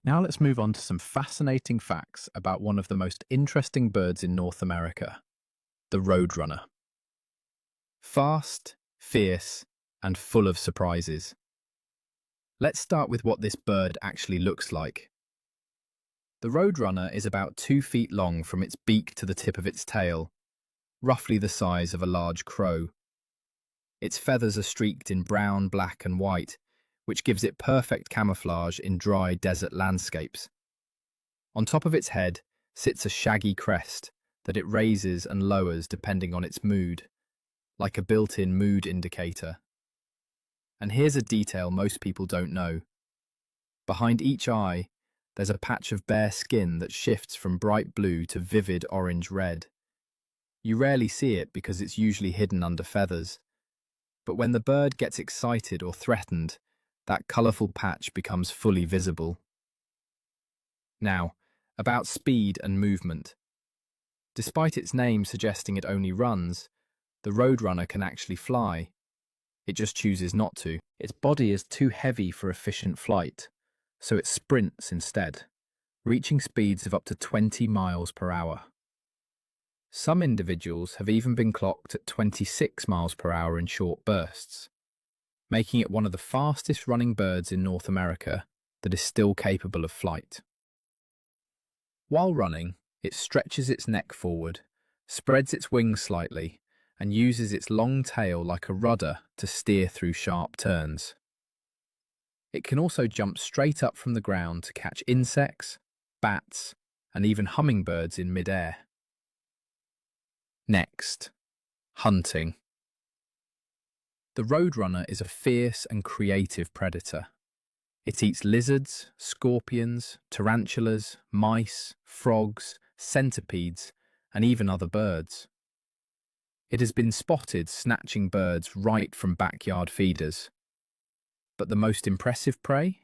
Now let's move on to some fascinating facts about one of the most interesting birds in North America, the roadrunner. Fast, fierce, and full of surprises. Let's start with what this bird actually looks like. The roadrunner is about 2 feet long from its beak to the tip of its tail, roughly the size of a large crow. Its feathers are streaked in brown, black, and white, which gives it perfect camouflage in dry desert landscapes. On top of its head sits a shaggy crest that it raises and lowers depending on its mood, like a built-in mood indicator. And here's a detail most people don't know. Behind each eye, there's a patch of bare skin that shifts from bright blue to vivid orange-red. You rarely see it because it's usually hidden under feathers. But when the bird gets excited or threatened, that colourful patch becomes fully visible. Now, about speed and movement. Despite its name suggesting it only runs, the roadrunner can actually fly. It just chooses not to. Its body is too heavy for efficient flight, so it sprints instead, reaching speeds of up to 20 miles per hour. Some individuals have even been clocked at 26 miles per hour in short bursts, making it one of the fastest running birds in North America that is still capable of flight. While running, it stretches its neck forward, spreads its wings slightly, and uses its long tail like a rudder to steer through sharp turns. It can also jump straight up from the ground to catch insects, bats, and even hummingbirds in mid-air. Next, hunting. The roadrunner is a fierce and creative predator. It eats lizards, scorpions, tarantulas, mice, frogs, centipedes, and even other birds. It has been spotted snatching birds right from backyard feeders. But the most impressive prey?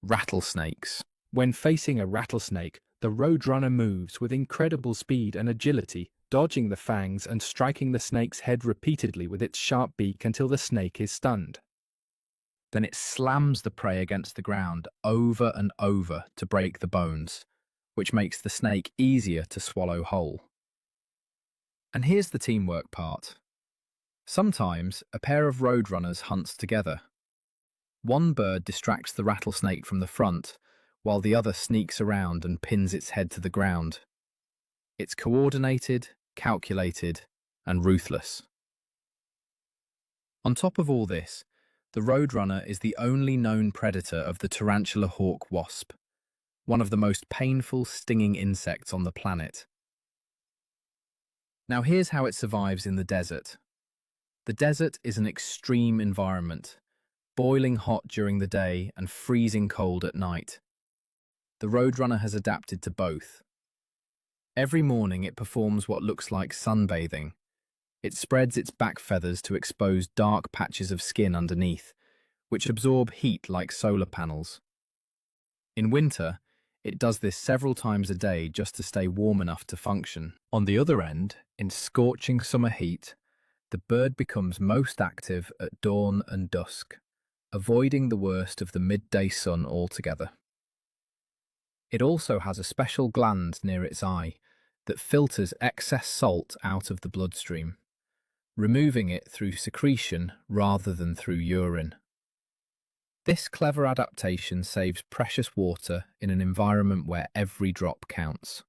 Rattlesnakes. When facing a rattlesnake, the roadrunner moves with incredible speed and agility, dodging the fangs and striking the snake's head repeatedly with its sharp beak until the snake is stunned. Then it slams the prey against the ground over and over to break the bones, which makes the snake easier to swallow whole. And here's the teamwork part. Sometimes a pair of roadrunners hunts together. One bird distracts the rattlesnake from the front, while the other sneaks around and pins its head to the ground. It's coordinated, calculated, and ruthless. On top of all this, the roadrunner is the only known predator of the tarantula hawk wasp, one of the most painful stinging insects on the planet. Now here's how it survives in the desert. The desert is an extreme environment, boiling hot during the day and freezing cold at night. The roadrunner has adapted to both. Every morning it performs what looks like sunbathing. It spreads its back feathers to expose dark patches of skin underneath, which absorb heat like solar panels. In winter, it does this several times a day just to stay warm enough to function. On the other end, in scorching summer heat, the bird becomes most active at dawn and dusk, avoiding the worst of the midday sun altogether. It also has a special gland near its eye that filters excess salt out of the bloodstream, removing it through secretion rather than through urine. This clever adaptation saves precious water in an environment where every drop counts.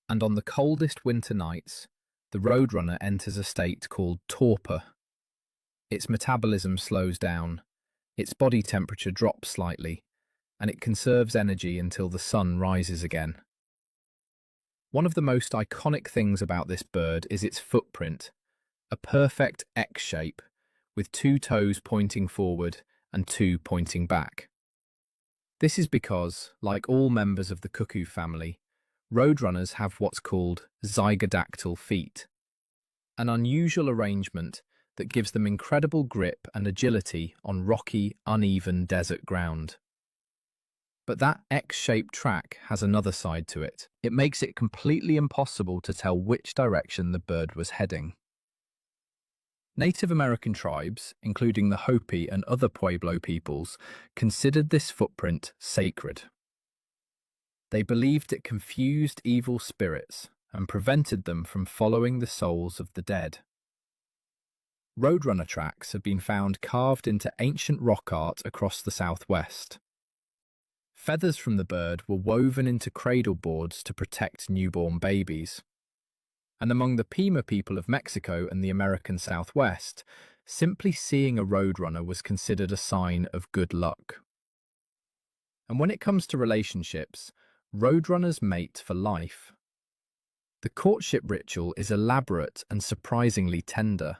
And on the coldest winter nights, the roadrunner enters a state called torpor. Its metabolism slows down, its body temperature drops slightly, and it conserves energy until the sun rises again. One of the most iconic things about this bird is its footprint, a perfect X shape, with 2 toes pointing forward and 2 pointing back. This is because, like all members of the cuckoo family, roadrunners have what's called zygodactyl feet, an unusual arrangement that gives them incredible grip and agility on rocky, uneven desert ground. But that X-shaped track has another side to it. It makes it completely impossible to tell which direction the bird was heading. Native American tribes, including the Hopi and other Pueblo peoples, considered this footprint sacred. They believed it confused evil spirits and prevented them from following the souls of the dead. Roadrunner tracks have been found carved into ancient rock art across the southwest. Feathers from the bird were woven into cradle boards to protect newborn babies. And among the Pima people of Mexico and the American Southwest, simply seeing a roadrunner was considered a sign of good luck. And when it comes to relationships, roadrunners mate for life. The courtship ritual is elaborate and surprisingly tender.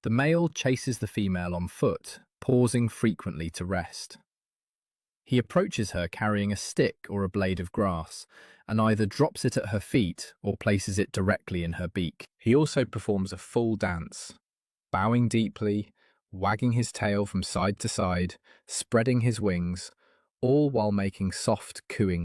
The male chases the female on foot, pausing frequently to rest. He approaches her carrying a stick or a blade of grass, and either drops it at her feet or places it directly in her beak. He also performs a full dance, bowing deeply, wagging his tail from side to side, spreading his wings, all while making soft cooing